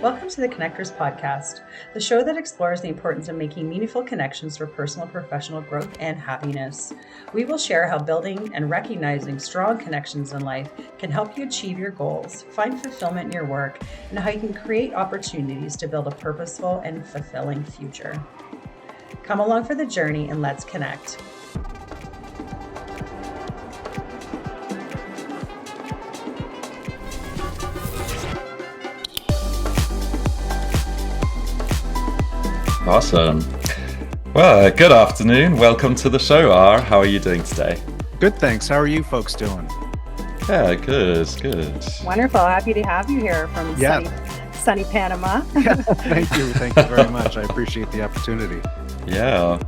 Welcome to the Connectors Podcast, the show that explores the importance of making meaningful connections for personal and professional growth and happiness. We will share how building and recognizing strong connections in life can help you achieve your goals, find fulfillment in your work, and how you can create opportunities to build a purposeful and fulfilling future. Come along for the journey and let's connect. Awesome. Well, good afternoon. Welcome to the show, R. How are you doing today? Good, thanks. How are you folks doing? Yeah, good. Wonderful. Happy to have you here from sunny Panama. Thank you very much. I appreciate the opportunity. Yeah.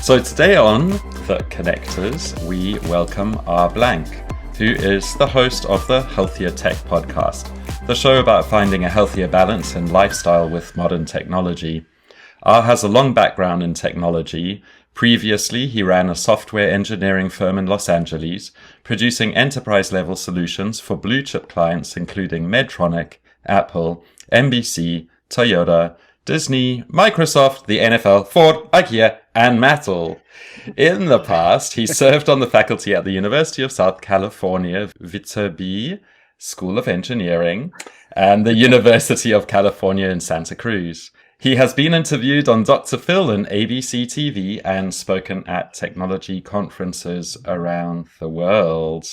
So today on The Connectors, we welcome R. Blank, who is the host of the Healthier Tech podcast, the show about finding a healthier balance in lifestyle with modern technology. R has a long background in technology. Previously, he ran a software engineering firm in Los Angeles, producing enterprise-level solutions for blue-chip clients including Medtronic, Apple, NBC, Toyota, Disney, Microsoft, the NFL, Ford, IKEA, and Mattel. In the past, he served on the faculty at the University of South California, Viterbi School of Engineering, and the University of California in Santa Cruz. He has been interviewed on Dr. Phil and ABC TV and spoken at technology conferences around the world.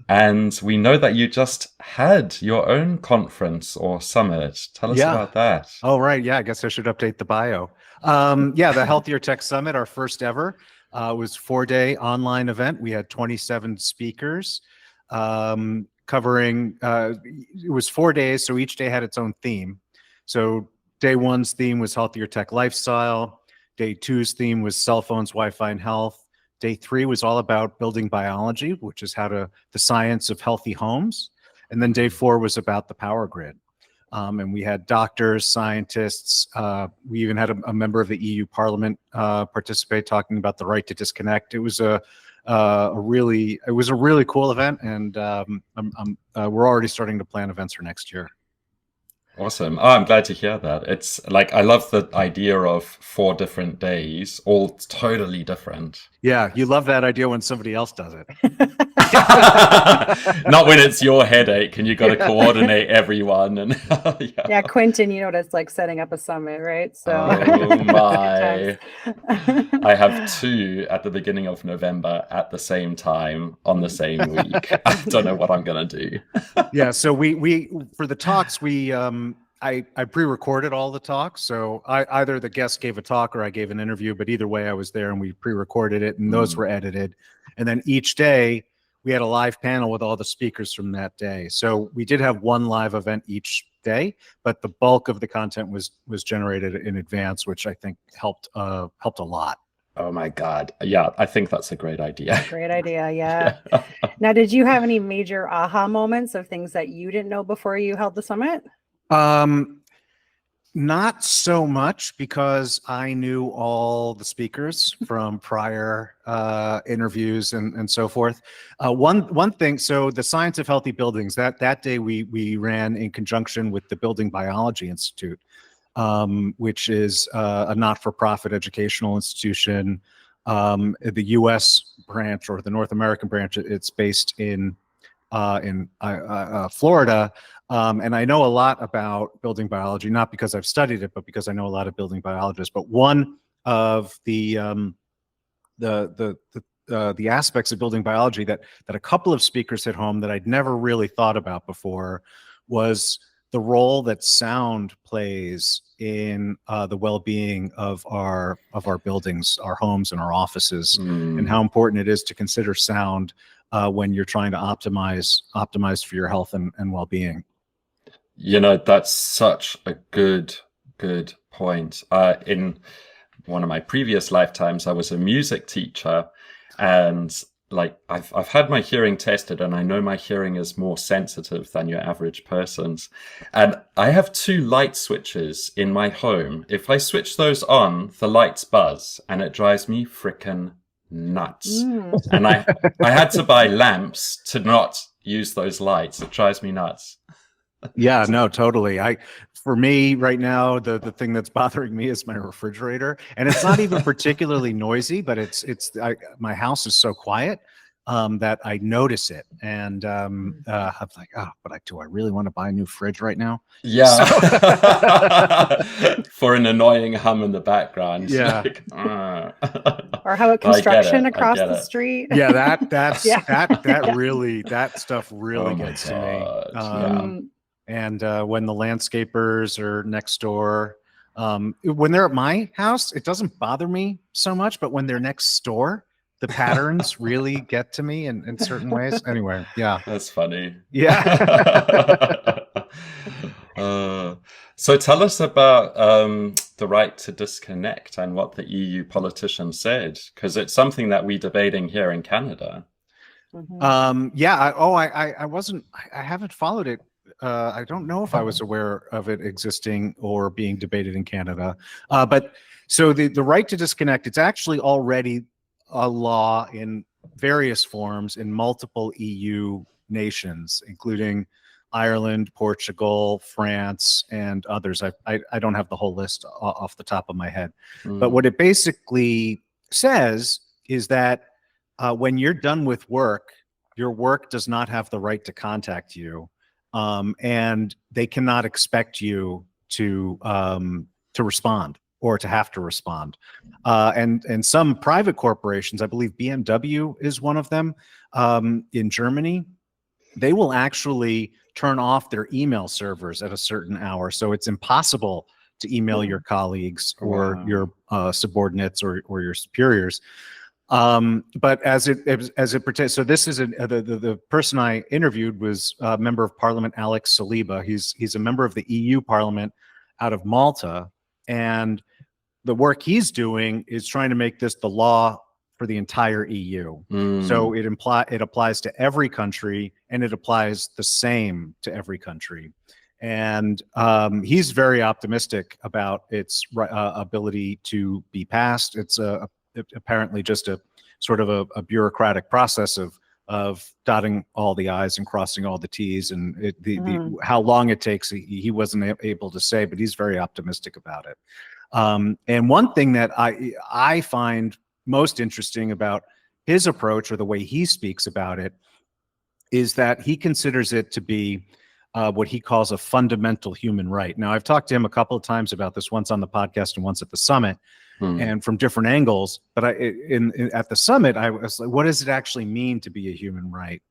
And we know that you just had your own conference or summit. Tell us about that. Oh, right. Yeah, I guess I should update the bio. The Healthier Tech Summit, our first ever, was a 4-day online event. We had 27 speakers covering, it was 4 days, so each day had its own theme. So Day one's theme was healthier tech lifestyle. Day two's theme was cell phones, Wi-Fi, and health. Day three was all about building biology, which is the science of healthy homes. And then day four was about the power grid. And we had doctors, scientists. We even had a member of the EU Parliament participate, talking about the right to disconnect. It was a really cool event, and we're already starting to plan events for next year. Awesome. Oh, I'm glad to hear that. It's like, I love the idea of 4 different days, all totally different. Yeah, you love that idea when somebody else does it. Not when it's your headache and you got to coordinate everyone. And yeah, Quentin, you know what it's like setting up a summit, right? So, oh my. I have 2 at the beginning of November at the same time on the same week. I don't know what I'm going to do. Yeah, so we for the talks, I pre-recorded all the talks. So either the guest gave a talk or I gave an interview, but either way I was there and we pre-recorded it, and those were edited. And then each day we had a live panel with all the speakers from that day. So we did have one live event each day, but the bulk of the content was generated in advance, which I think helped a lot. Oh my God. Yeah, I think that's a great idea. Great idea, yeah. Now, did you have any major aha moments of things that you didn't know before you held the summit? Not so much, because I knew all the speakers from prior interviews and so forth. One thing, so the Science of Healthy Buildings, that day we ran in conjunction with the Building Biology Institute, which is a not-for-profit educational institution. The U.S. branch, or the North American branch, it's based in Florida. And I know a lot about building biology, not because I've studied it, but because I know a lot of building biologists. But one of the aspects of building biology that a couple of speakers hit home that I'd never really thought about before was the role that sound plays in the well-being of our buildings, our homes, and our offices, and how important it is to consider sound when you're trying to optimize for your health and well-being. You know, that's such a good point. In one of my previous lifetimes, I was a music teacher, and like I've had my hearing tested, and I know my hearing is more sensitive than your average person's. And I have 2 light switches in my home. If I switch those on, the lights buzz, and it drives me frickin' nuts. And I had to buy lamps to not use those lights. It drives me nuts. Yeah, no, totally. For me right now, the thing that's bothering me is my refrigerator, and it's not even particularly noisy, but my house is so quiet that I notice it, and I'm like, oh, but do I really want to buy a new fridge right now? Yeah. So, For an annoying hum in the background. yeah, Like, Or how about I get construction it. I across get the it. street? yeah, Yeah. Yeah. that stuff really Oh my gets to me. God. Yeah. And when the landscapers are next door, when they're at my house, it doesn't bother me so much, but when they're next door, the patterns really get to me in certain ways. Anyway, yeah. That's funny. Yeah. Uh, so tell us about the right to disconnect and what the EU politicians said, because it's something that we're debating here in Canada. Yeah. I wasn't, I haven't followed it. I don't know if I was aware of it existing or being debated in Canada. But so the right to disconnect, it's actually already a law in various forms in multiple EU nations, including Ireland, Portugal, France, and others. I don't have the whole list off the top of my head. But what it basically says is that when you're done with work, your work does not have the right to contact you, and they cannot expect you to respond or to have to respond. And some private corporations, I believe BMW is one of them, in Germany, they will actually turn off their email servers at a certain hour. So it's impossible to email your colleagues or your subordinates or your superiors. But as it pertains, so this is the person I interviewed was a member of Parliament, Alex Saliba. He's a member of the EU Parliament out of Malta, and the work he's doing is trying to make this the law for the entire EU. So it applies to every country, and it applies the same to every country. And he's very optimistic about its ability to be passed. It's apparently just a sort of a bureaucratic process of dotting all the I's and crossing all the T's, and how long it takes, he wasn't able to say, but he's very optimistic about it. And one thing that I find most interesting about his approach, or the way he speaks about it, is that he considers it to be what he calls a fundamental human right. Now, I've talked to him a couple of times about this, once on the podcast and once at the summit, and from different angles. But at the summit, I was like, what does it actually mean to be a human right?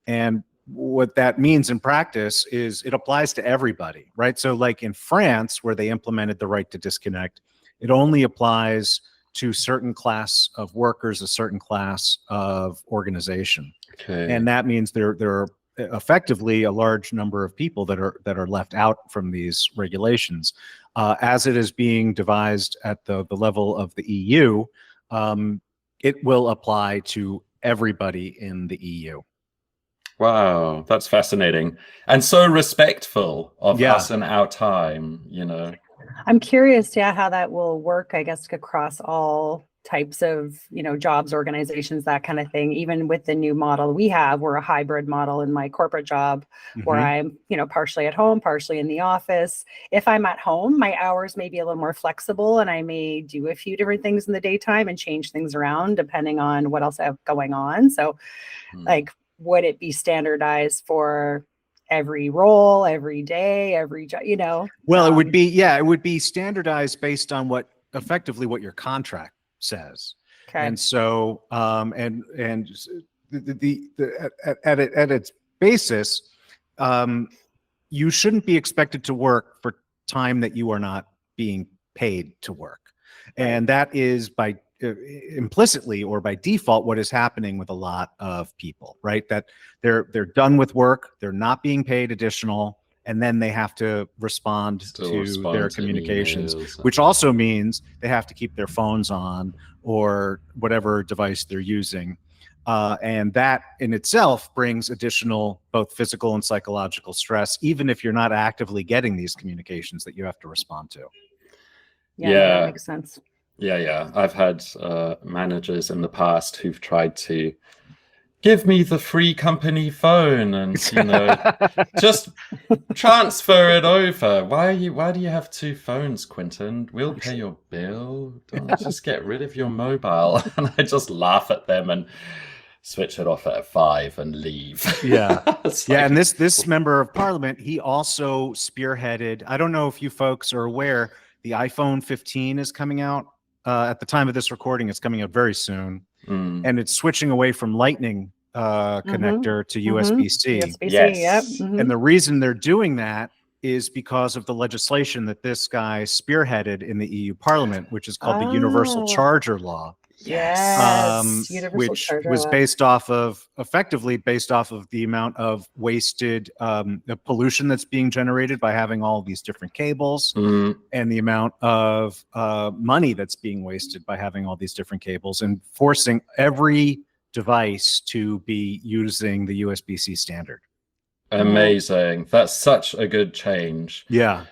And what that means in practice is it applies to everybody, right? So like in France, where they implemented the right to disconnect, it only applies to certain class of workers, a certain class of organization. Okay. And that means there are effectively a large number of people that are left out from these regulations. As it is being devised at the level of the EU, it will apply to everybody in the EU. Wow, that's fascinating. And so respectful of Yeah. us and our time, you know. I'm curious, how that will work, I guess, across all types of, jobs, organizations, that kind of thing. Even with the new model we're a hybrid model in my corporate job, where I'm, partially at home, partially in the office. If I'm at home, my hours may be a little more flexible, and I may do a few different things in the daytime and change things around depending on what else I have going on. So like, would it be standardized for every role, every day, every job, Well, it would be standardized based on effectively what your contract says. Okay. And so, at its basis, you shouldn't be expected to work for time that you are not being paid to work. And that is by implicitly or by default what is happening with a lot of people, right? That they're done with work, they're not being paid additional, and then they have to respond to their communications, which also means they have to keep their phones on or whatever device they're using. And that in itself brings additional both physical and psychological stress, even if you're not actively getting these communications that you have to respond to. Yeah, that makes sense. Yeah. I've had managers in the past who've tried to give me the free company phone and, just transfer it over. Why do you have two phones, Quentin? We'll pay your bill. Don't just get rid of your mobile. And I just laugh at them and switch it off at 5 and leave. Yeah. It's Yeah. like, And this member of parliament, he also spearheaded, I don't know if you folks are aware, the iPhone 15 is coming out at the time of this recording. It's coming out very soon. And it's switching away from Lightning connector to USB-C. USB-C, Yes. yep. And the reason they're doing that is because of the legislation that this guy spearheaded in the EU Parliament, which is called the Universal Charger Law. Yes. Universal Which Charger was Law. effectively based off of the amount of wasted the pollution that's being generated by having all these different cables, and the amount of money that's being wasted by having all these different cables, and forcing every device to be using the USB-C standard. amazing. That's such a good change. Yeah.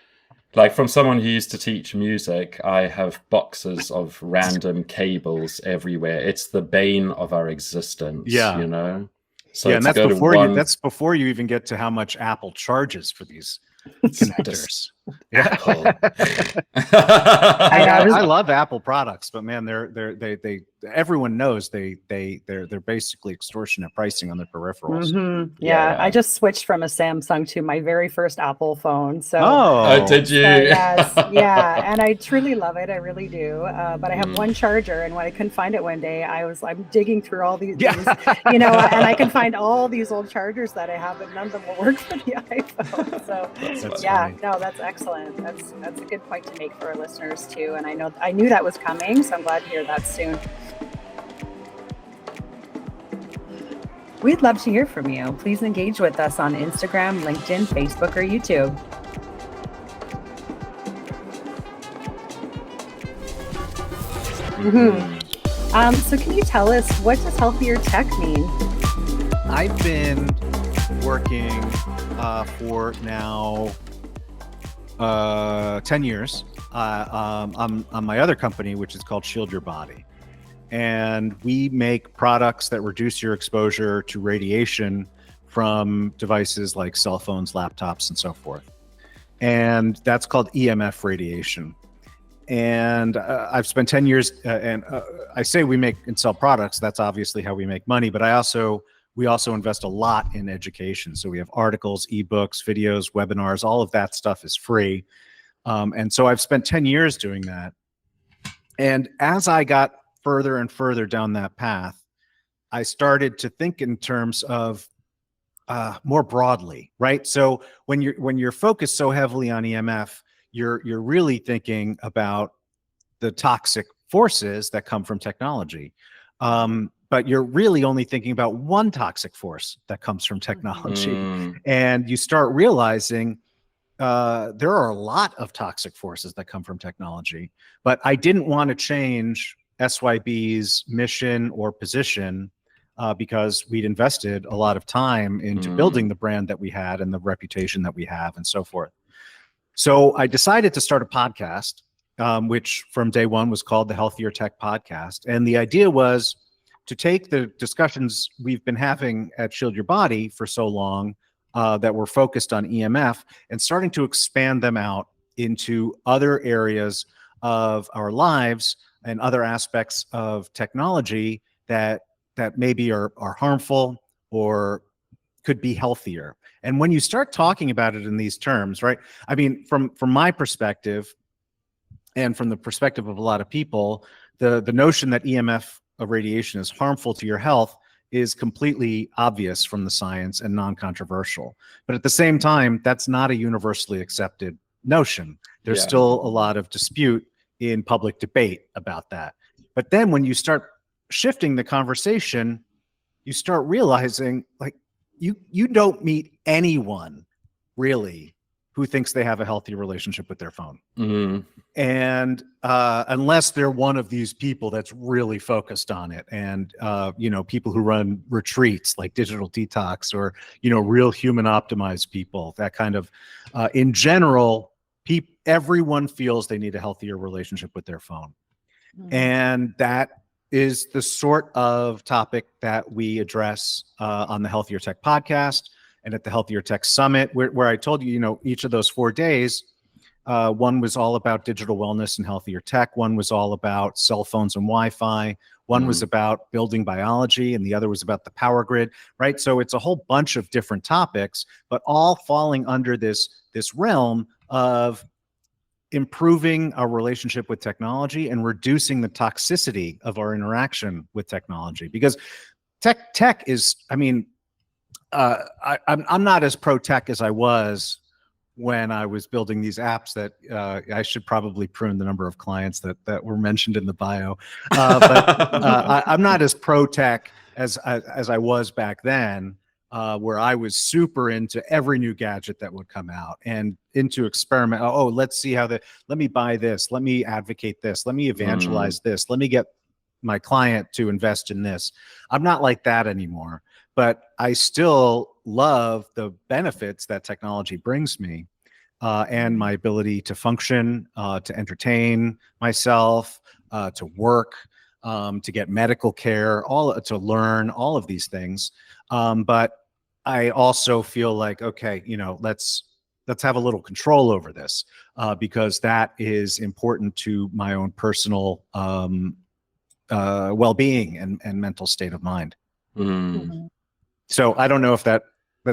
Like, from someone who used to teach music, I have boxes of random cables everywhere. It's the bane of our existence, Yeah. So Yeah, and to that's go to before one that's before you even get to how much Apple charges for these connectors. Apple. I love Apple products, but man, they everyone knows they're basically extortionate pricing on their peripherals. Yeah, I just switched from a Samsung to my very first Apple phone. So Oh, did you? yes, yeah, and I truly love it. I really do. But I have one charger, and when I couldn't find it one day, I'm digging through all these, and I can find all these old chargers that I have, but none of them will work for the iPhone. So That's yeah, funny. no, that's excellent. That's a good point to make for our listeners too. And I knew that was coming, so I'm glad to hear that soon. We'd love to hear from you. Please engage with us on Instagram, LinkedIn, Facebook, or YouTube. So can you tell us, what does healthier tech mean? I've been working for now 10 years on my other company, which is called Shield Your Body. And we make products that reduce your exposure to radiation from devices like cell phones, laptops, and so forth. And that's called EMF radiation. And I've spent 10 years, and I say we make and sell products. That's obviously how we make money. But we also invest a lot in education. So we have articles, ebooks, videos, webinars. All of that stuff is free. And so I've spent 10 years doing that. And as I got further and further down that path, I started to think in terms of more broadly, right? So when you're focused so heavily on EMF, you're really thinking about the toxic forces that come from technology. But you're really only thinking about one toxic force that comes from technology. And you start realizing there are a lot of toxic forces that come from technology. But I didn't want to change SYB's mission or position because we'd invested a lot of time into building the brand that we had and the reputation that we have and so forth. So I decided to start a podcast, which from day one was called the Healthier Tech Podcast. And the idea was to take the discussions we've been having at Shield Your Body for so long that were focused on EMF and starting to expand them out into other areas of our lives and other aspects of technology that maybe are harmful or could be healthier. And when you start talking about it in these terms, right? I mean, from my perspective and from the perspective of a lot of people, the notion that EMF radiation is harmful to your health is completely obvious from the science and non-controversial. But at the same time, that's not a universally accepted notion. There's still a lot of dispute in public debate about that. But then when you start shifting the conversation, you start realizing, like, you don't meet anyone really who thinks they have a healthy relationship with their phone. And unless they're one of these people that's really focused on it, and people who run retreats like Digital Detox, or real human optimized people, that kind of in general, everyone feels they need a healthier relationship with their phone. And that is the sort of topic that we address on the Healthier Tech podcast and at the Healthier Tech Summit, where I told you, each of those 4 days, one was all about digital wellness and healthier tech. One was all about cell phones and Wi-Fi. One was about building biology, and the other was about the power grid, right? So it's a whole bunch of different topics, but all falling under this realm of improving our relationship with technology and reducing the toxicity of our interaction with technology. Because tech is, I'm not as pro tech as I was when I was building these apps that I should probably prune the number of clients that were mentioned in the bio. I'm not as pro tech as I was back then, where I was super into every new gadget that would come out and into experiment. Oh, let's see let me buy this. Let me advocate this. Let me evangelize this. Let me get my client to invest in this. I'm not like that anymore, but I still love the benefits that technology brings me, and my ability to function, to entertain myself, to work, to get medical care, to learn all of these things. But I also feel like, okay, let's have a little control over this, because that is important to my own personal well-being and mental state of mind. So I don't know if that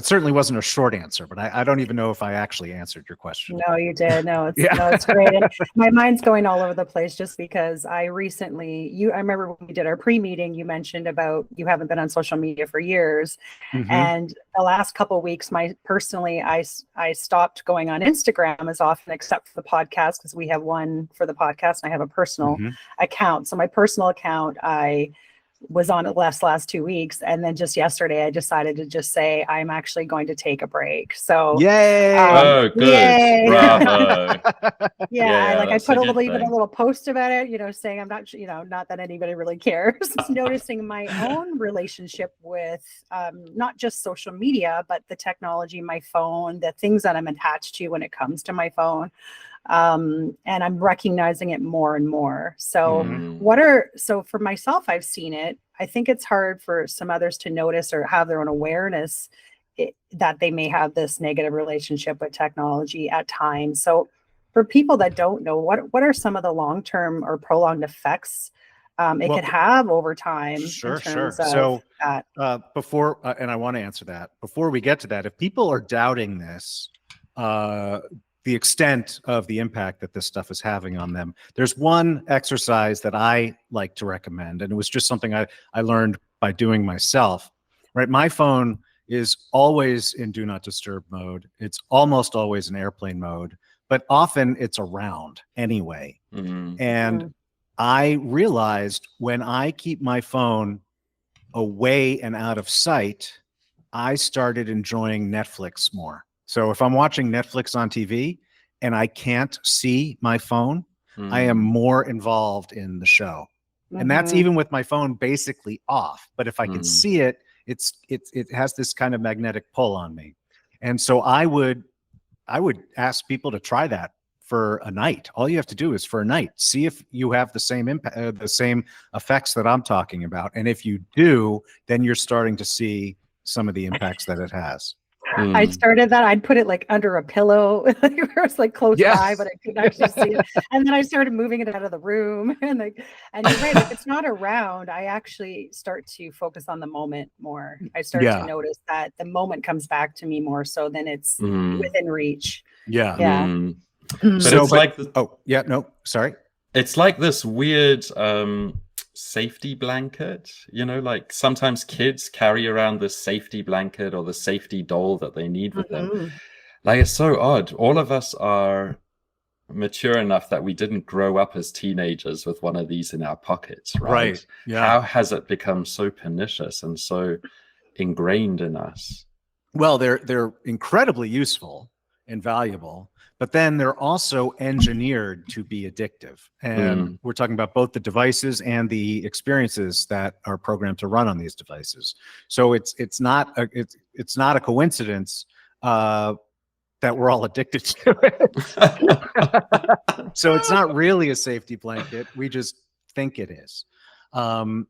certainly wasn't a short answer, but I don't even know if I actually answered your question. No, you did. No, it's great. And my mind's going all over the place just because I remember when we did our pre-meeting, you mentioned about you haven't been on social media for years. And the last couple of weeks, I stopped going on Instagram as often, except for the podcast, because we have one for the podcast and I have a personal account. So my personal account, I was on it last 2 weeks, and then just yesterday I decided to just say I'm actually going to take a break. So yay! Good. Yay. Bravo. I put even a little post about it, saying I'm not, not that anybody really cares. Just noticing my own relationship with not just social media, but the technology, my phone, the things that I'm attached to when it comes to my phone. And I'm recognizing it more and more. So so for myself, I've seen it. I think it's hard for some others to notice or have their own awareness that they may have this negative relationship with technology at times. So for people that don't know, what are some of the long-term or prolonged effects it could have over time? Sure. So before, and I want to answer that, before we get to that, if people are doubting this, the extent of the impact that this stuff is having on them, there's one exercise that I like to recommend, and it was just something I learned by doing myself, right? My phone is always in do not disturb mode. It's almost always in airplane mode, but often it's around anyway. And I realized when I keep my phone away and out of sight, I started enjoying Netflix more. So if I'm watching Netflix on TV and I can't see my phone, I am more involved in the show. And that's even with my phone basically off. But if I can see it, it has this kind of magnetic pull on me. And so I would ask people to try that for a night. All you have to do is for a night, see if you have the same impact, the same effects that I'm talking about. And if you do, then you're starting to see some of the impacts that it has. I started that. I'd put it like under a pillow. It was like close by, but I couldn't actually see it. And then I started moving it out of the room. And you're right, if it's not around, I actually start to focus on the moment more. I start to notice that the moment comes back to me more so than it's within reach. But it's like it's like this weird safety blanket, like sometimes kids carry around this safety blanket or the safety doll that they need with them. Like, it's so odd. All of us are mature enough that we didn't grow up as teenagers with one of these in our pockets, right? How has it become so pernicious and so ingrained in us? Well, they're incredibly useful and valuable, but then they're also engineered to be addictive. And we're talking about both the devices and the experiences that are programmed to run on these devices. So it's not a coincidence that we're all addicted to it. So it's not really a safety blanket. We just think it is. And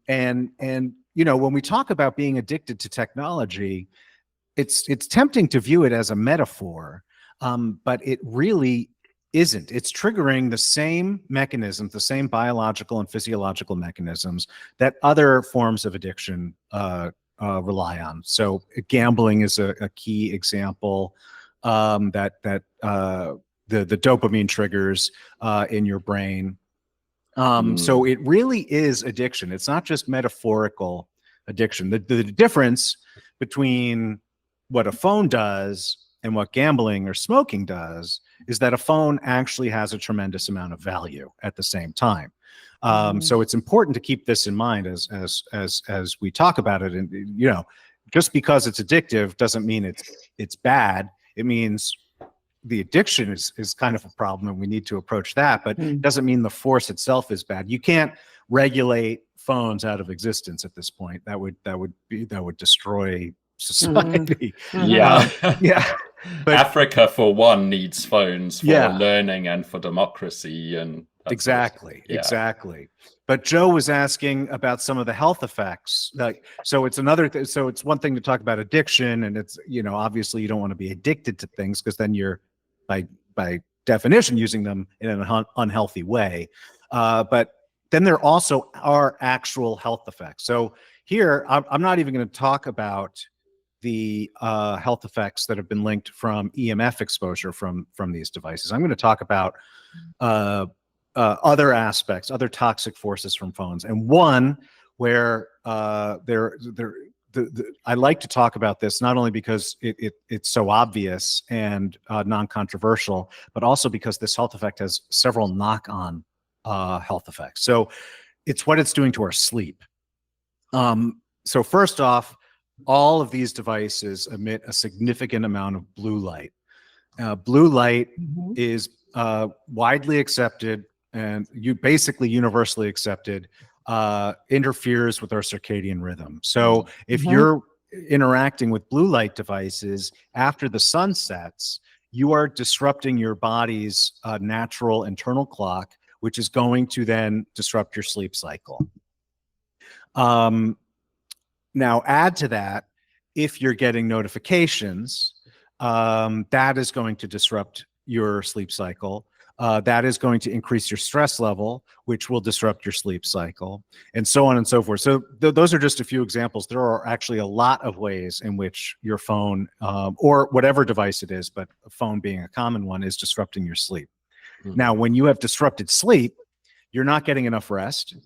when we talk about being addicted to technology, it's tempting to view it as a metaphor, but it really isn't. It's triggering the same mechanisms, the same biological and physiological mechanisms that other forms of addiction rely on. So gambling is a key example, that the dopamine triggers in your brain. So it really is addiction. It's not just metaphorical addiction. The difference between what a phone does and what gambling or smoking does is that a phone actually has a tremendous amount of value at the same time. So it's important to keep this in mind as we talk about it. And just because it's addictive doesn't mean it's bad. It means the addiction is kind of a problem, and we need to approach that. But it doesn't mean the force itself is bad. You can't regulate phones out of existence at this point. That would destroy society. Yeah. Yeah. But Africa, for one, needs phones for Yeah. learning and for democracy. And Exactly. Yeah. Exactly. But Joe was asking about some of the health effects. So it's so it's one thing to talk about addiction, and it's, obviously you don't want to be addicted to things, because then you're by definition using them in an unhealthy way. But then there also are actual health effects. So here, I'm not even going to talk about the health effects that have been linked from EMF exposure from these devices. I'm going to talk about other aspects, other toxic forces from phones, and one where I like to talk about this not only because it's so obvious and non-controversial, but also because this health effect has several knock-on health effects. So it's what it's doing to our sleep. So first off, all of these devices emit a significant amount of blue light. Blue light is widely accepted and basically universally accepted, interferes with our circadian rhythm. So if you're interacting with blue light devices after the sun sets, you are disrupting your body's natural internal clock, which is going to then disrupt your sleep cycle. Now add to that, if you're getting notifications, that is going to disrupt your sleep cycle. That is going to increase your stress level, which will disrupt your sleep cycle, and so on and so forth. So those are just a few examples. There are actually a lot of ways in which your phone, or whatever device it is, but a phone being a common one, is disrupting your sleep. Now, when you have disrupted sleep, you're not getting enough rest,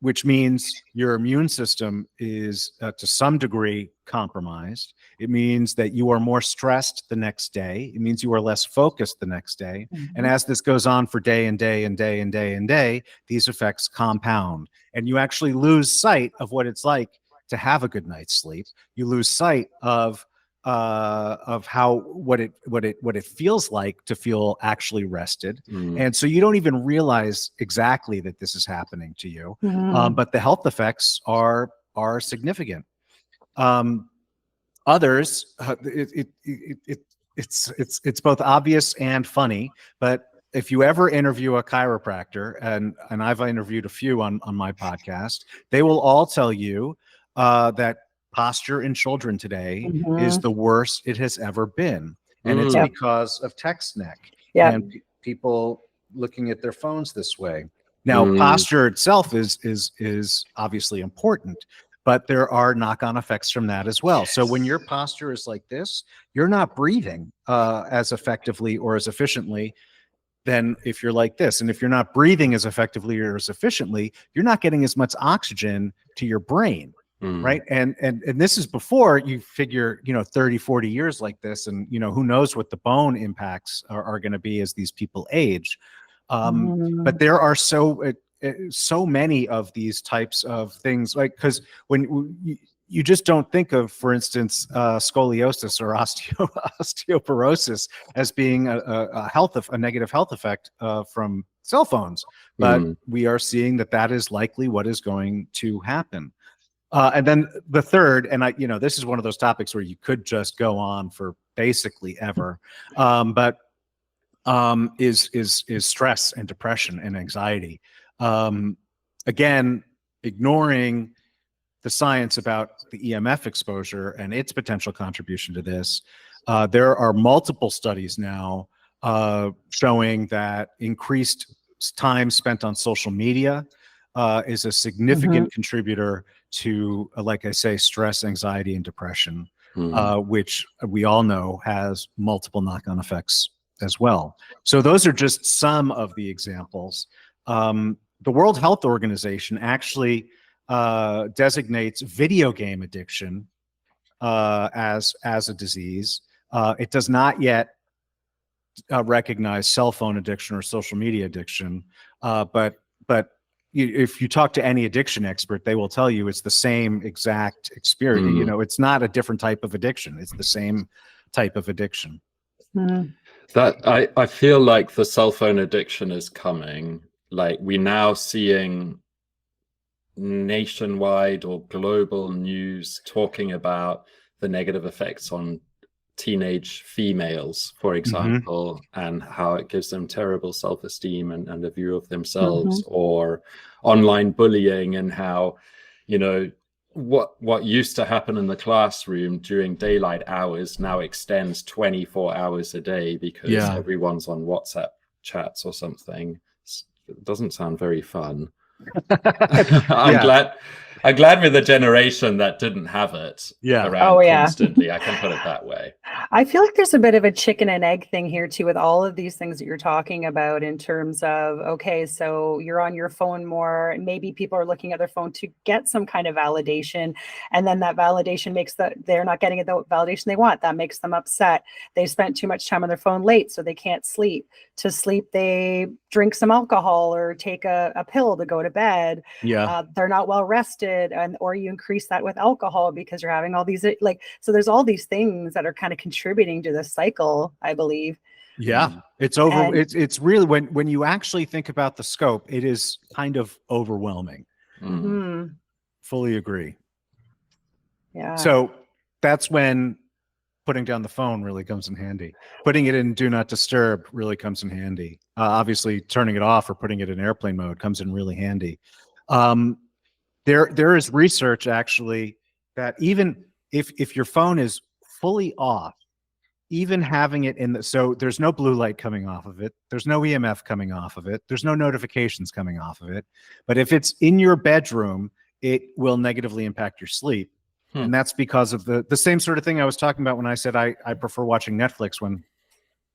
which means your immune system is to some degree compromised. It means that you are more stressed the next day. It means you are less focused the next day. And as this goes on for day and day and day and day and day, these effects compound, and you actually lose sight of what it's like to have a good night's sleep. You lose sight of what it feels like to feel actually rested. And so you don't even realize exactly that this is happening to you. But the health effects are significant. Others, it's both obvious and funny, but if you ever interview a chiropractor, and I've interviewed a few on my podcast, they will all tell you that posture in children today is the worst it has ever been. And it's because of text neck and people looking at their phones this way. Now, posture itself is obviously important, but there are knock-on effects from that as well. So when your posture is like this, you're not breathing as effectively or as efficiently than if you're like this. And if you're not breathing as effectively or as efficiently, you're not getting as much oxygen to your brain. Right. And this is before you figure, 30, 40 years like this. And, who knows what the bone impacts are going to be as these people age. But there are so many of these types of things, like, because when you just don't think of, for instance, scoliosis or osteoporosis as being a negative health effect from cell phones. But we are seeing that is likely what is going to happen. And then the third, and this is one of those topics where you could just go on for basically ever, but is stress and depression and anxiety. Again, ignoring the science about the EMF exposure and its potential contribution to this, there are multiple studies now showing that increased time spent on social media is a significant contributor to, like I say, stress, anxiety, and depression, which we all know has multiple knock-on effects as well. So those are just some of the examples. The World Health Organization actually designates video game addiction as a disease. It does not yet recognize cell phone addiction or social media addiction, but if you talk to any addiction expert, they will tell you it's the same exact experience. You know, it's not a different type of addiction; it's the same type of addiction. That I feel like the cell phone addiction is coming. Like, we're now seeing nationwide or global news talking about the negative effects on teenage females, for example, and how it gives them terrible self-esteem and a view of themselves, or online bullying, and how, you know, what used to happen in the classroom during daylight hours now extends 24 hours a day because everyone's on WhatsApp chats or something. It doesn't sound very fun. I'm glad we're the generation that didn't have it around constantly. I can put it that way. I feel like there's a bit of a chicken and egg thing here too, with all of these things that you're talking about, in terms of, okay, so you're on your phone more, and maybe people are looking at their phone to get some kind of validation, and then that validation makes they're not getting the validation they want. That makes them upset. They spent too much time on their phone late, so they can't sleep. To sleep, they drink some alcohol or take a pill to go to bed. They're not well rested, or you increase that with alcohol because you're having all these, like, so there's all these things that are kind of contributing to this cycle, I believe. It's it's really, when you actually think about the scope, it is kind of overwhelming. Fully agree. So that's when putting down the phone really comes in handy. Putting it in do not disturb really comes in handy. Obviously, turning it off or putting it in airplane mode comes in really handy. There is research actually that even if your phone is fully off, even having it in so there's no blue light coming off of it, there's no EMF coming off of it, there's no notifications coming off of it, but if it's in your bedroom, it will negatively impact your sleep. And that's because of the same sort of thing I was talking about when I said I prefer watching Netflix when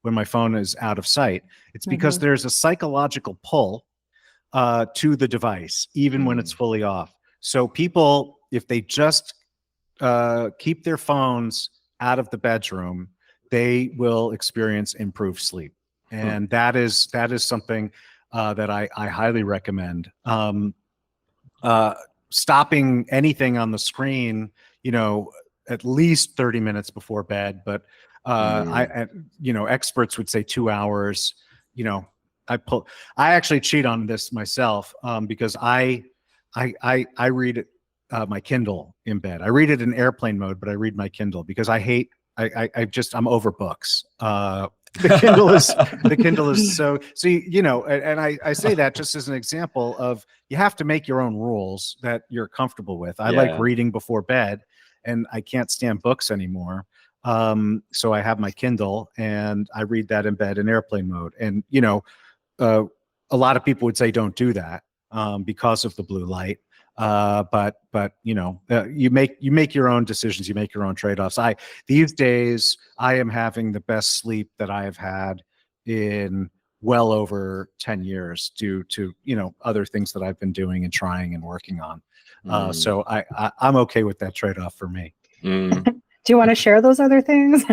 my phone is out of sight. It's because there's a psychological pull to the device, even when it's fully off. So people, if they just keep their phones out of the bedroom, they will experience improved sleep. And that is something that I highly recommend. Stopping anything on the screen, you know, at least 30 minutes before bed, but experts would say 2 hours. You know, I actually cheat on this myself because I read my Kindle in bed. I read it in airplane mode, but I read my Kindle because I'm over books. The Kindle is so you know, and I say that just as an example of, you have to make your own rules that you're comfortable with. I like reading before bed, and I can't stand books anymore. So I have my Kindle and I read that in bed in airplane mode. And you know, a lot of people would say don't do that because of the blue light. But you know, you make your own decisions, you make your own trade-offs. These days I am having the best sleep that I have had in well over 10 years due to, you know, other things that I've been doing and trying and working on. So I'm okay with that trade-off for me. Do you want to share those other things?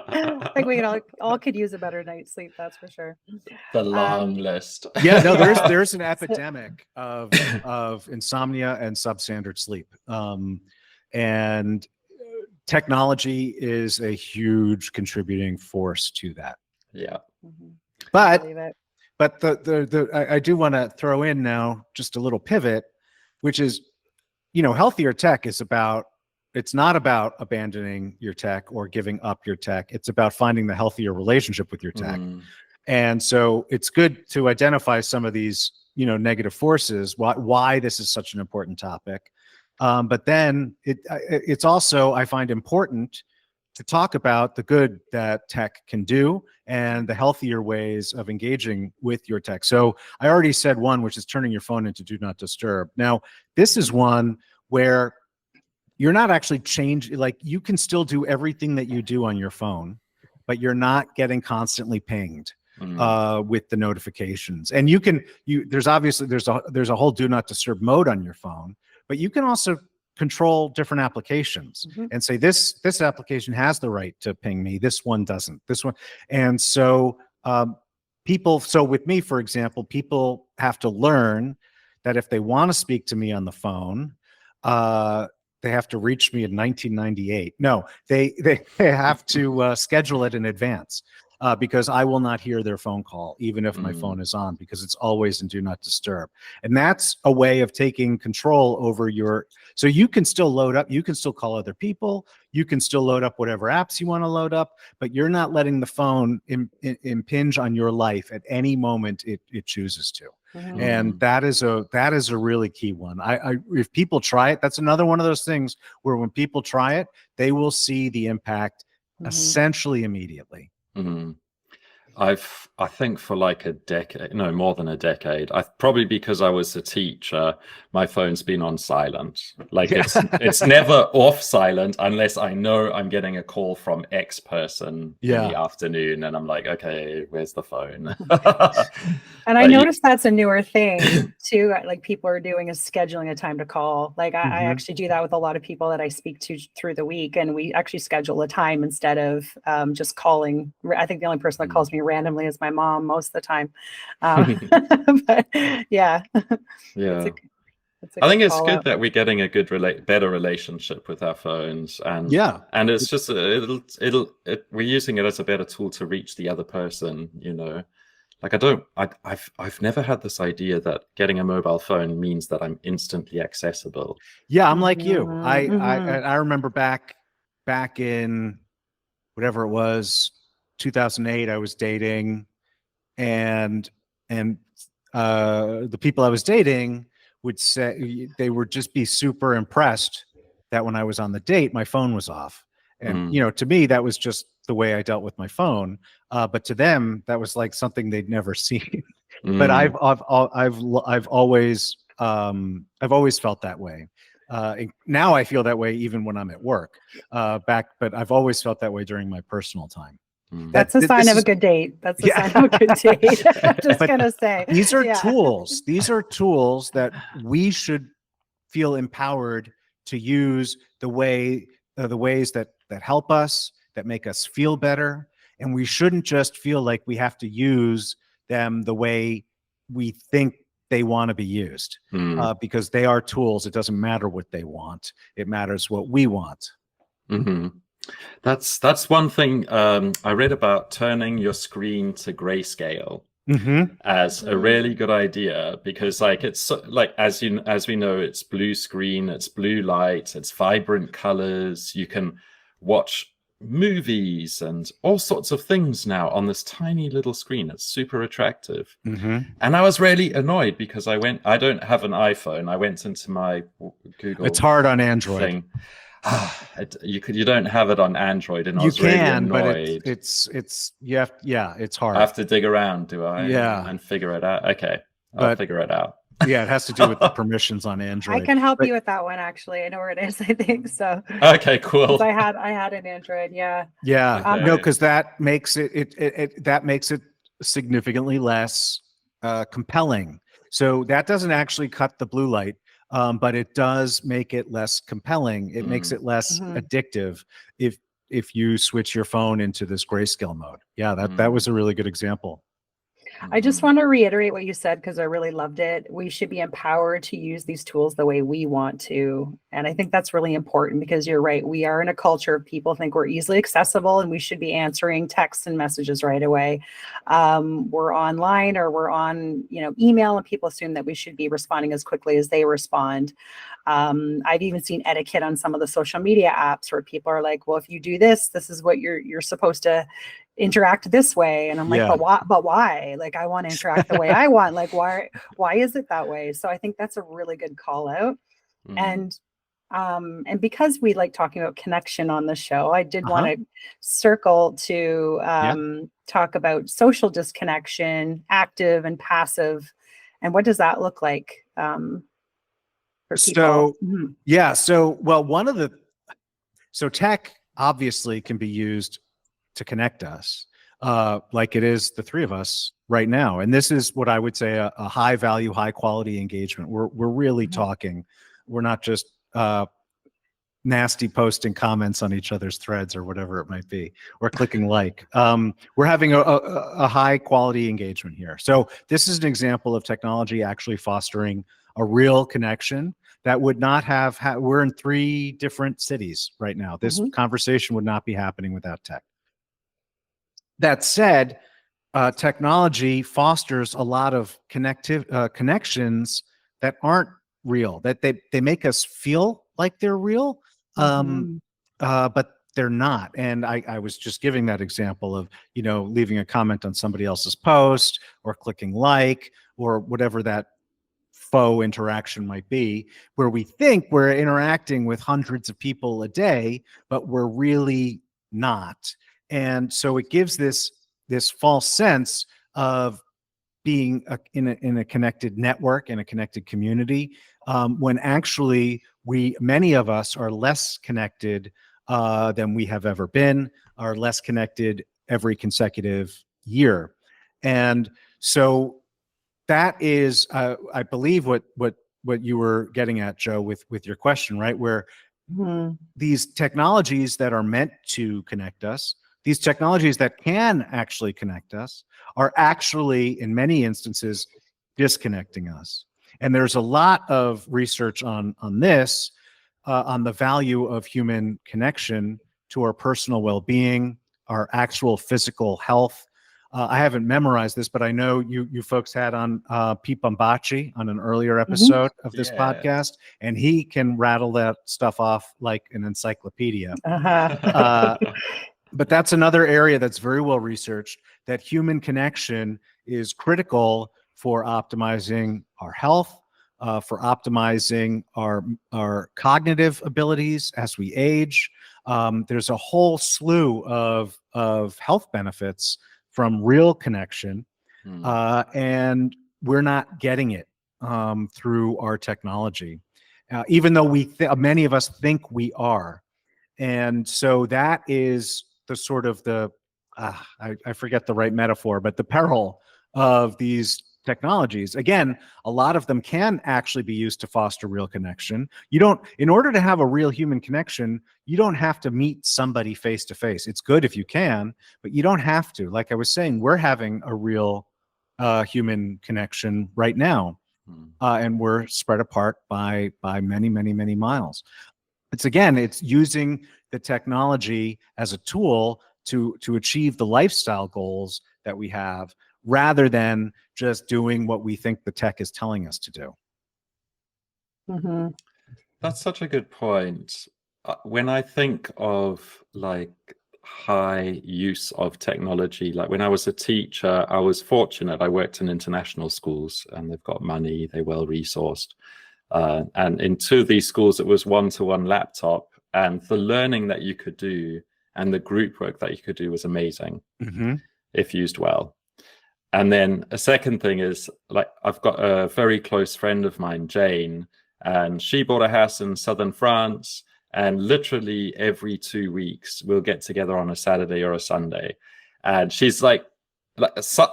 I think we all could use a better night's sleep, that's for sure. The long list. Yeah, no, there's an epidemic of insomnia and substandard sleep. And technology is a huge contributing force to that. Yeah. But I do want to throw in now just a little pivot, which is, you know, healthier tech is it's not about abandoning your tech or giving up your tech. It's about finding the healthier relationship with your tech. And so it's good to identify some of these negative forces, why this is such an important topic. But then it's also, I find, important to talk about the good that tech can do and the healthier ways of engaging with your tech. So I already said one, which is turning your phone into do not disturb. Now, this is one where you're not actually like you can still do everything that you do on your phone, but you're not getting constantly pinged with the notifications. And there's a whole do not disturb mode on your phone, but you can also control different applications and say this application has the right to ping me, this one doesn't, this one. And so so with me, for example, people have to learn that if they want to speak to me on the phone, they have to reach me in 1998. No, they have to schedule it in advance. Because I will not hear their phone call, even if my phone is on, because it's always in do not disturb. And that's a way of taking control over so you can still load up, you can still call other people, you can still load up whatever apps you want to load up, but you're not letting the phone impinge on your life at any moment it chooses to. And that is a really key one. If people try it, that's another one of those things where when people try it, they will see the impact essentially immediately. I think for like a decade, no, more than a decade, probably because I was a teacher, my phone's been on silent. Like it's never off silent unless I know I'm getting a call from X person in the afternoon, and I'm like, okay, where's the phone? And I noticed that's a newer thing too. Like people are doing is scheduling a time to call. Like I actually do that with a lot of people that I speak to through the week, and we actually schedule a time instead of just calling. I think the only person that calls me randomly is my mom most of the time. But yeah. I think it's good that we're getting a good better relationship with our phones, and it's just we're using it as a better tool to reach the other person, Like I've never had this idea that getting a mobile phone means that I'm instantly accessible. Yeah, I'm like you. I remember back in whatever it was, 2008, I was dating, and the people I was dating would say they would just be super impressed that when I was on the date, my phone was off. And to me, that was just the way I dealt with my phone. But to them, that was like something they'd never seen. But I've always felt that way. Now I feel that way even when I'm at work. But I've always felt that way during my personal time. That's a sign of a good date. That's a sign of a good date. I'm just gonna say these are tools. These are tools that we should feel empowered to use the ways that help us, that make us feel better, and we shouldn't just feel like we have to use them the way we think they want to be used, because they are tools. It doesn't matter what they want; it matters what we want. That's one thing I read about, turning your screen to grayscale as a really good idea, because like it's like as we know, it's blue screen, it's blue light, it's vibrant colors. You can watch movies and all sorts of things now on this tiny little screen. It's super attractive. And I was really annoyed because I don't have an iPhone. I went into my Google. It's hard on Android thing. You don't have it on Android, and I was really annoyed. But it's hard. I have to dig around, do I? Yeah, and figure it out. Okay, I'll figure it out. Yeah, it has to do with the permissions on Android. I can help you with that one, actually. I know where it is, I think so. Okay, cool. I had an Android, okay. No, because that makes it significantly less compelling. So that doesn't actually cut the blue light. But it does make it less compelling. It makes it less addictive if you switch your phone into this grayscale mode. Yeah, that was a really good example. I just want to reiterate what you said, because I really loved it. We should be empowered to use these tools the way we want to. And I think that's really important, because you're right. We are in a culture of people think we're easily accessible and we should be answering texts and messages right away. We're online or we're on, email, and people assume that we should be responding as quickly as they respond. I've even seen etiquette on some of the social media apps where people are like, well, if you do this, this is what you're supposed to interact this way. And I'm like, Yeah. but why? Like, I want to interact the way I want. Like, why is it that way? So I think that's a really good call out. Mm. And because we like talking about connection on the show, I did want Uh-huh. to circle to talk about social disconnection, active and passive, and what does that look like for people? So, yeah. So, well, so tech obviously can be used to connect us, like it is the three of us right now. And this is what I would say a high value, high quality engagement. We're really talking. We're not just nasty posting comments on each other's threads or whatever it might be, or clicking like. We're having a high quality engagement here. So this is an example of technology actually fostering a real connection that would not have, we're in 3 different cities right now. This conversation would not be happening without tech. That said, technology fosters a lot of connections that aren't real, that they make us feel like they're real, but they're not. And I was just giving that example of, leaving a comment on somebody else's post or clicking like or whatever that faux interaction might be, where we think we're interacting with hundreds of people a day, but we're really not. And so it gives this false sense of being in a connected network, in a connected community, when actually many of us are less connected than we have ever been, are less connected every consecutive year. And so that is, I believe, what you were getting at, Joe, with your question, right? Where these technologies that are meant to connect us, these technologies that can actually connect us, are actually, in many instances, disconnecting us. And there's a lot of research on this, on the value of human connection to our personal well-being, our actual physical health. I haven't memorized this, but I know you folks had on Pete Bombachi on an earlier episode of this podcast, and he can rattle that stuff off like an encyclopedia. But that's another area that's very well researched, that human connection is critical for optimizing our health, for optimizing our cognitive abilities as we age. There's a whole slew of health benefits from real connection, and we're not getting it through our technology, even though many of us think we are. And so that is the sort of I forget the right metaphor, but the peril of these technologies. Again, a lot of them can actually be used to foster real connection. In order to have a real human connection, you don't have to meet somebody face to face. It's good if you can, but you don't have to. Like I was saying, we're having a real human connection right now, and we're spread apart by many, many, many miles. It's using the technology as a tool to achieve the lifestyle goals that we have, rather than just doing what we think the tech is telling us to do. That's such a good point. When I think of like high use of technology, like when I was a teacher, I was fortunate. I worked in international schools, and they've got money, they're well resourced. And in 2 of these schools, it was one-to-one laptop, and the learning that you could do and the group work that you could do was amazing if used well. And then a second thing is, like, I've got a very close friend of mine, Jane, and she bought a house in southern France, and literally every 2 weeks we'll get together on a Saturday or a Sunday, and she's like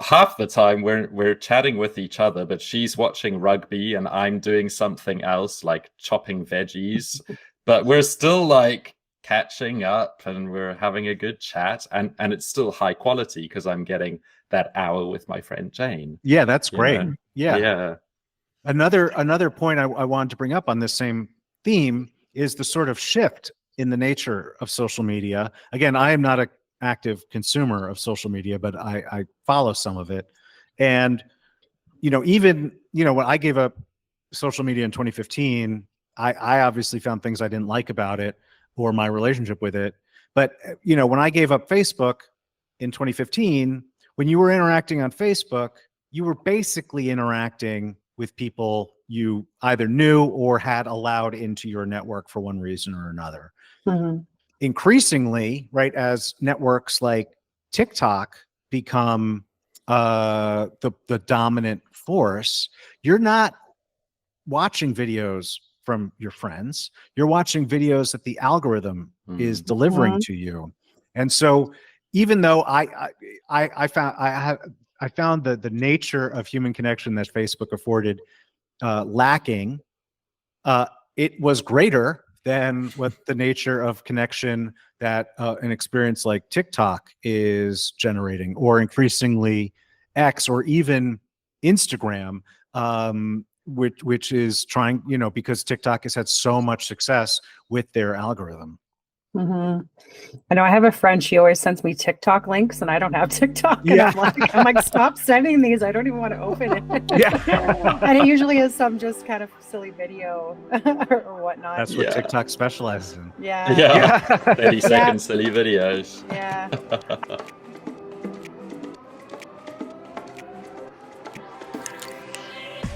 half the time we're chatting with each other, but she's watching rugby and I'm doing something else like chopping veggies, but we're still like catching up and we're having a good chat, and it's still high quality because I'm getting that hour with my friend Jane. Yeah, that's great. Yeah. Another point I wanted to bring up on this same theme is the sort of shift in the nature of social media. Again, I am not an active consumer of social media, but I follow some of it. And, when I gave up social media in 2015, I obviously found things I didn't like about it or my relationship with it. But, when I gave up Facebook in 2015, when you were interacting on Facebook, you were basically interacting with people you either knew or had allowed into your network for one reason or another. Mm-hmm. Increasingly, right, as networks like TikTok become the dominant force, you're not watching videos from your friends. You're watching videos that the algorithm is delivering to you. And so even though I found the nature of human connection that Facebook afforded lacking, it was greater than what the nature of connection that an experience like TikTok is generating, or increasingly X, or even Instagram, which is trying, because TikTok has had so much success with their algorithm. Mm-hmm. I know I have a friend, she always sends me TikTok links and I don't have TikTok. And Yeah. I'm like, stop sending these. I don't even want to open it. Yeah. And it usually is some just kind of silly video or whatnot. That's what TikTok specializes in. Yeah. 30-second silly videos. Yeah.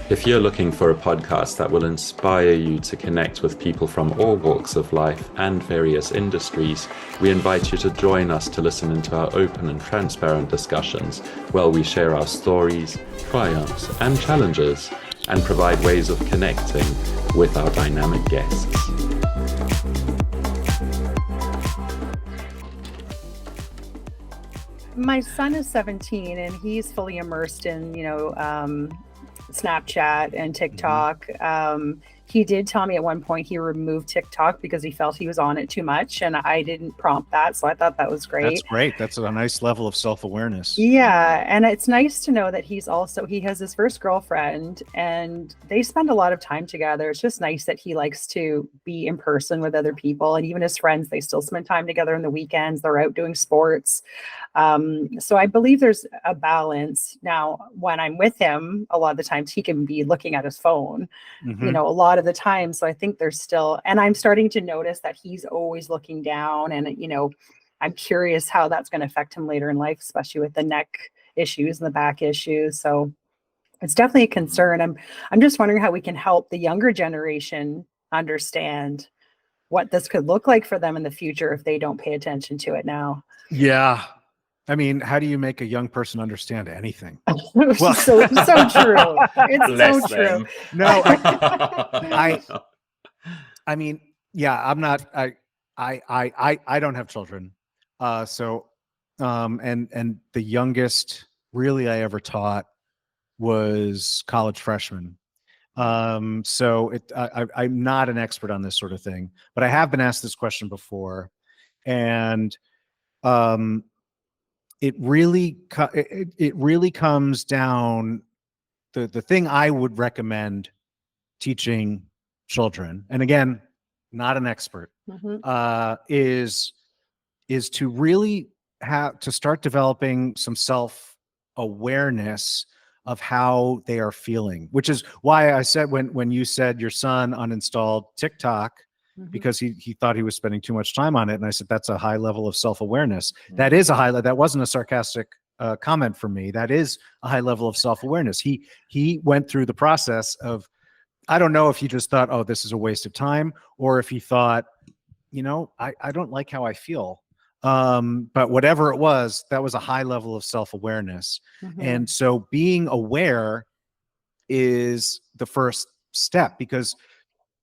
If you're looking for a podcast that will inspire you to connect with people from all walks of life and various industries, we invite you to join us to listen into our open and transparent discussions, where we share our stories, triumphs, and challenges, and provide ways of connecting with our dynamic guests. My son is 17 and he's fully immersed in, Snapchat and TikTok. He did tell me at one point he removed TikTok because he felt he was on it too much, and I didn't prompt that, so I thought that was great. That's great. That's a nice level of self-awareness. Yeah, and it's nice to know that he has his first girlfriend and they spend a lot of time together. It's just nice that he likes to be in person with other people, and even his friends, they still spend time together on the weekends. They're out doing sports. So I believe there's a balance. Now, when I'm with him, a lot of the times he can be looking at his phone, a lot of the time. So I think there's still, and I'm starting to notice that he's always looking down, and, I'm curious how that's going to affect him later in life, especially with the neck issues and the back issues. So it's definitely a concern. I'm just wondering how we can help the younger generation understand what this could look like for them in the future if they don't pay attention to it now. Yeah. I mean, how do you make a young person understand anything? Well, so true. It's so true. No, I mean, yeah, I'm not, I don't have children. And the youngest really I ever taught was college freshman. So I'm not an expert on this sort of thing, but I have been asked this question before, and it really comes down, the thing I would recommend teaching children, and again, not an expert, is to really have to start developing some self-awareness of how they are feeling, which is why I said when you said your son uninstalled TikTok because he thought he was spending too much time on it, and I said that's a high level of self-awareness. That is a high level. That wasn't a sarcastic comment from me. That is a high level of self-awareness. He went through the process of, I don't know if he just thought, oh, this is a waste of time, or if he thought, I don't like how I feel. But whatever it was, that was a high level of self-awareness. And so being aware is the first step, because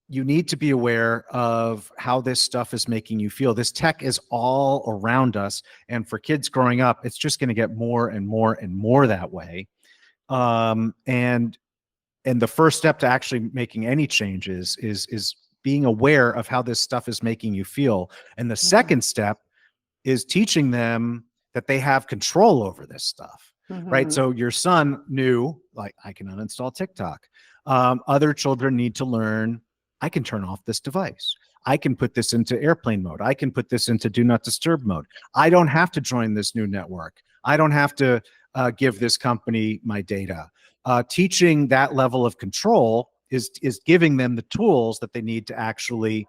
you need to be aware of how this stuff is making you feel. This tech is all around us. And for kids growing up, it's just going to get more and more and more that way. And the first step to actually making any changes is being aware of how this stuff is making you feel. And the second step is teaching them that they have control over this stuff, right? So your son knew, like, I can uninstall TikTok. Other children need to learn, I can turn off this device. I can put this into airplane mode. I can put this into do not disturb mode. I don't have to join this new network. I don't have to give this company my data. Teaching that level of control is giving them the tools that they need to actually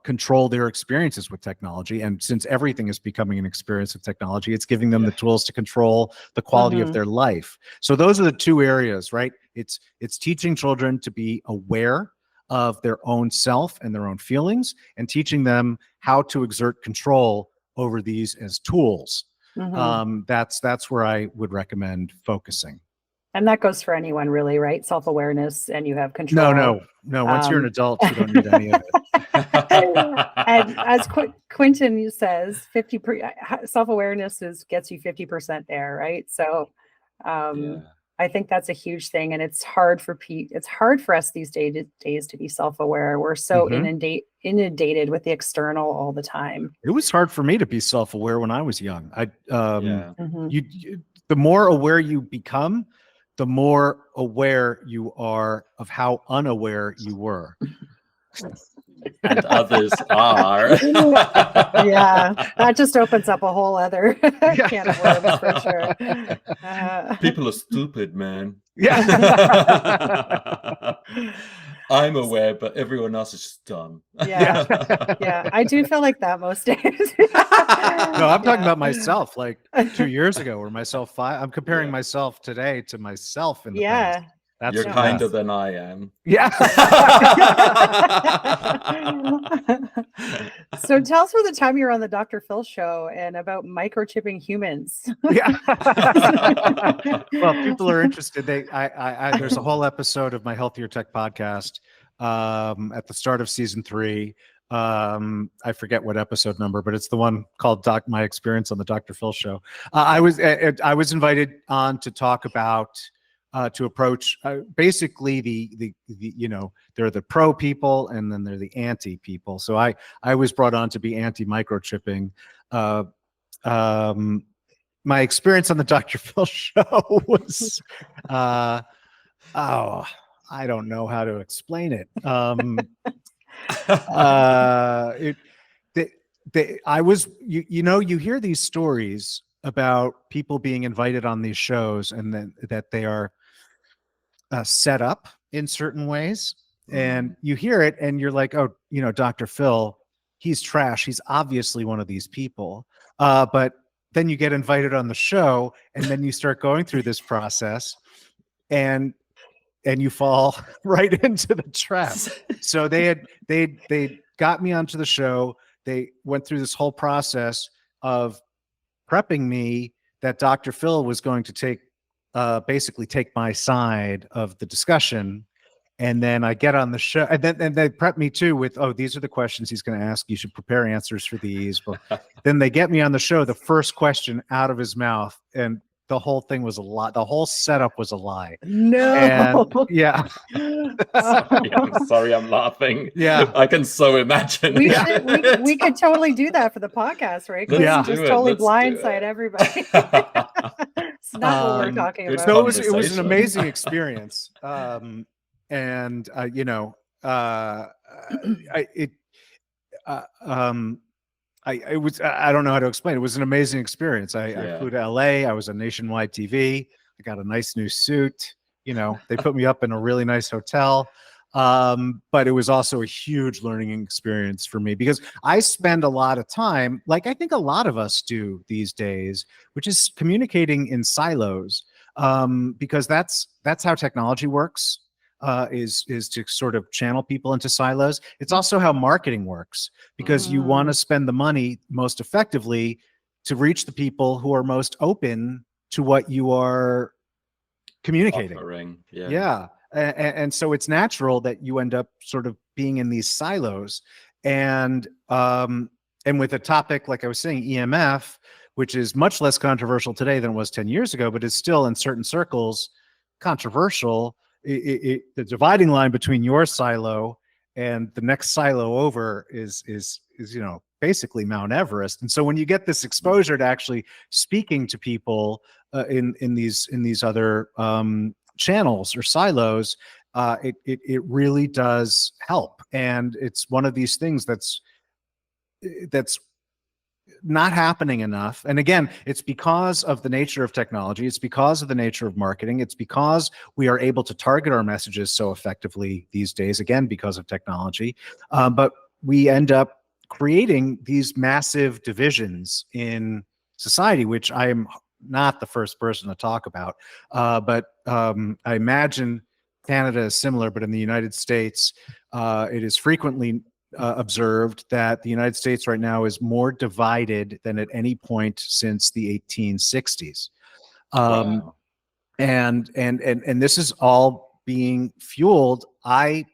control their experiences with technology. And since everything is becoming an experience with technology, it's giving them the tools to control the quality of their life. So those are the two areas, right? It's teaching children to be aware of their own self and their own feelings, and teaching them how to exert control over these as tools. That's where I would recommend focusing. And that goes for anyone, really, right? Self-awareness, and you have control. No. Once you're an adult, you don't need any of it. And as Quentin says, self-awareness gets you 50% there, right? So I think that's a huge thing, and it's hard for us these days to be self-aware. We're so inundated with the external all the time. It was hard for me to be self-aware when I was young. The more aware you become, the more aware you are of how unaware you were. And others are. Yeah, that just opens up a whole other can of worms for sure. People are stupid, man. Yeah. I'm aware, but everyone else is just dumb. Yeah, I do feel like that most days. No, I'm talking about myself, like 2 years ago, or myself I'm comparing myself today to myself in the past. You're kinder than I am. Yeah. So tell us about the time you were on the Dr. Phil show and about microchipping humans. Yeah. Well, people are interested. There's a whole episode of my Healthier Tech podcast at the start of season 3. I forget what episode number, but it's the one called My Experience on the Dr. Phil Show. I was invited on to talk about to approach basically the there are the pro people and then there are the anti people. So I was brought on to be anti microchipping. My experience on the Dr. Phil show was I don't know how to explain it. You hear these stories about people being invited on these shows and then that they are set up in certain ways, and you hear it and you're like, oh, Dr. Phil, he's trash. He's obviously one of these people. But then you get invited on the show and then you start going through this process and you fall right into the trap. So they got me onto the show. They went through this whole process of prepping me that Dr. Phil was going to basically take my side of the discussion. And then I get on the show and they prep me too with, oh, these are the questions he's going to ask. You should prepare answers for these. But then they get me on the show, the first question out of his mouth, and the whole thing was a lie. The whole setup was a lie. No. And, yeah. I'm sorry, I'm laughing. Yeah. I can so imagine. We could totally do that for the podcast, right? Let's Just do it. totally Let's do blindside it. everybody. It's not what we're talking good about. So it was an Conversation. amazing experience. I don't know how to explain. It was an amazing experience. I flew to LA. I was on nationwide TV. I got a nice new suit. They put me up in a really nice hotel. But it was also a huge learning experience for me because I spend a lot of time, like I think a lot of us do these days, which is communicating in silos, because that's how technology works. Is to sort of channel people into silos. It's also how marketing works because you want to spend the money most effectively to reach the people who are most open to what you are communicating. Offering. Yeah. And so it's natural that you end up sort of being in these silos. And with a topic, like I was saying, EMF, which is much less controversial today than it was 10 years ago, but is still in certain circles controversial. The dividing line between your silo and the next silo over is basically Mount Everest. And so when you get this exposure to actually speaking to people in these other channels or silos, it really does help. And it's one of these things that's not happening enough. And again, it's because of the nature of technology. It's because of the nature of marketing. It's because we are able to target our messages so effectively these days, again, because of technology. But we end up creating these massive divisions in society, which I am not the first person to talk about. But I imagine Canada is similar, but in the United States, it is frequently observed that the United States right now is more divided than at any point since the 1860s. Wow. And this is all being fueled, I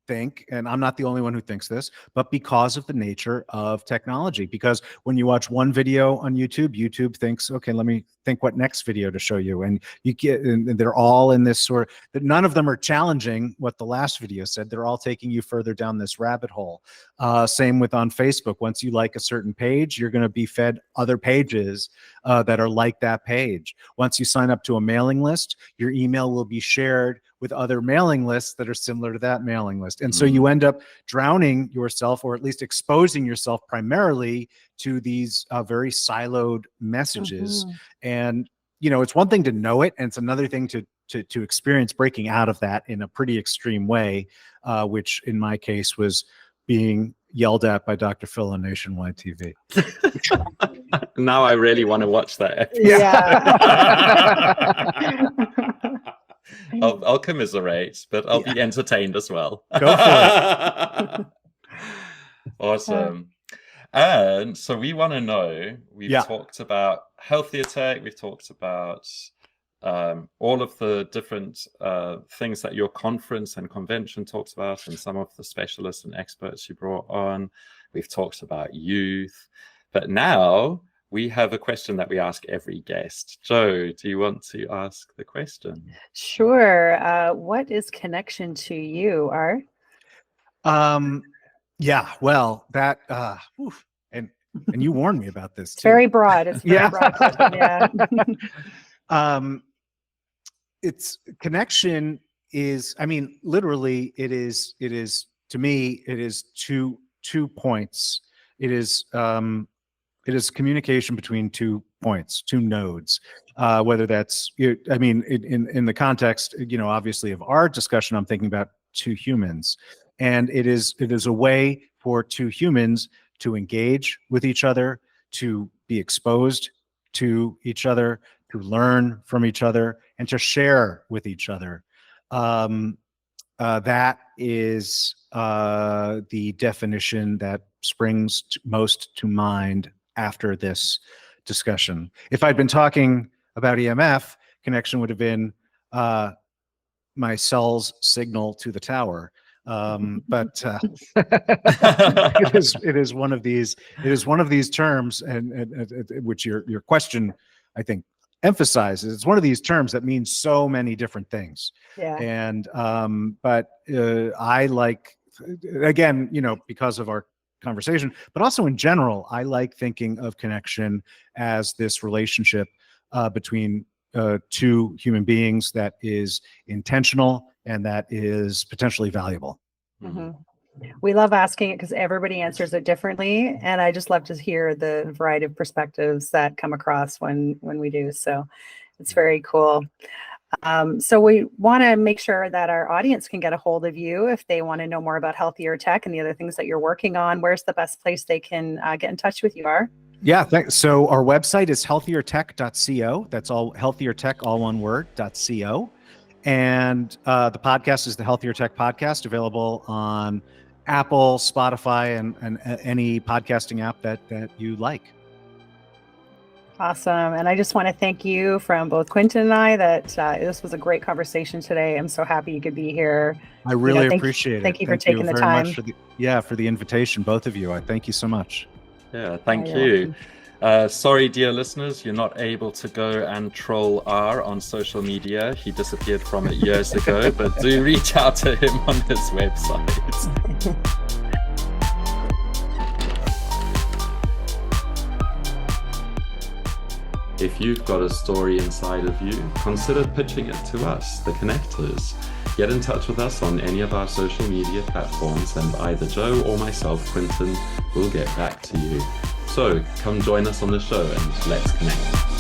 think, and I'm not the only one who thinks this, but because of the nature of technology. Because when you watch one video on YouTube, YouTube thinks, okay, let me think what next video to show you. And you get, and they're all in this sort of, that none of them are challenging what the last video said. They're all taking you further down this rabbit hole. Same with on Facebook. Once you like a certain page, you're going to be fed other pages that are like that page. Once you sign up to a mailing list, your email will be shared with other mailing lists that are similar to that mailing list. And so you end up drowning yourself, or at least exposing yourself primarily to these very siloed messages. And, you know, it's one thing to know it, and it's another thing to experience breaking out of that in a pretty extreme way, which in my case was being yelled at by Dr. Phil on Nationwide TV. Now I really want to watch that episode. Yeah. I'll commiserate, but I'll be entertained as well. Go for it. Awesome. And so we want to know, we've talked about healthier tech, we've talked about all of the different things that your conference and convention talks about, and some of the specialists and experts you brought on. We've talked about youth, but now we have a question that we ask every guest. Jo, do you want to ask the question? Sure. What is connection to you, Art? Yeah, well, that and you warned me about this too. It's very broad. It's very broad question. Yeah. It's connection is, I mean, literally it is to me, it is two points. It is communication between 2 points, 2 nodes. Whether that's, I mean, in the context, you know, obviously of our discussion, I'm thinking about 2 humans. And it is a way for 2 humans to engage with each other, to be exposed to each other, to learn from each other, and to share with each other. That is the definition that springs most to mind after this discussion. If I'd been talking about EMF, connection would have been my cell's signal to the tower. But it is one of these terms, and which your question, I think, emphasizes. It's one of these terms that means so many different things. Yeah. And but I like, again, you know, because of our conversation, but also in general, I like thinking of connection as this relationship between 2 human beings that is intentional and that is potentially valuable. Mm-hmm. We love asking it because everybody answers it differently, and I just love to hear the variety of perspectives that come across when we do. So it's very cool. So we want to make sure that our audience can get a hold of you if they want to know more about healthier tech and the other things that you're working on. Where's the best place they can get in touch with you, Are? Yeah, thanks. So our website is healthiertech.co. That's all, healthier tech, all one word, .co. And the podcast is the Healthier Tech Podcast, available on Apple, Spotify, and any podcasting app that you like. Awesome. And I just want to thank you from both Quentin and I that this was a great conversation today. I'm so happy you could be here. I really appreciate it. Thank you for taking the time. Much for the invitation, both of you. I thank you so much. Yeah, thank you. Sorry, dear listeners, you're not able to go and troll R on social media. He disappeared from it years ago, but do reach out to him on his website. If you've got a story inside of you, consider pitching it to us, the Connectors. Get in touch with us on any of our social media platforms, and either Jo or myself, Quentin, will get back to you. So come join us on the show and let's connect.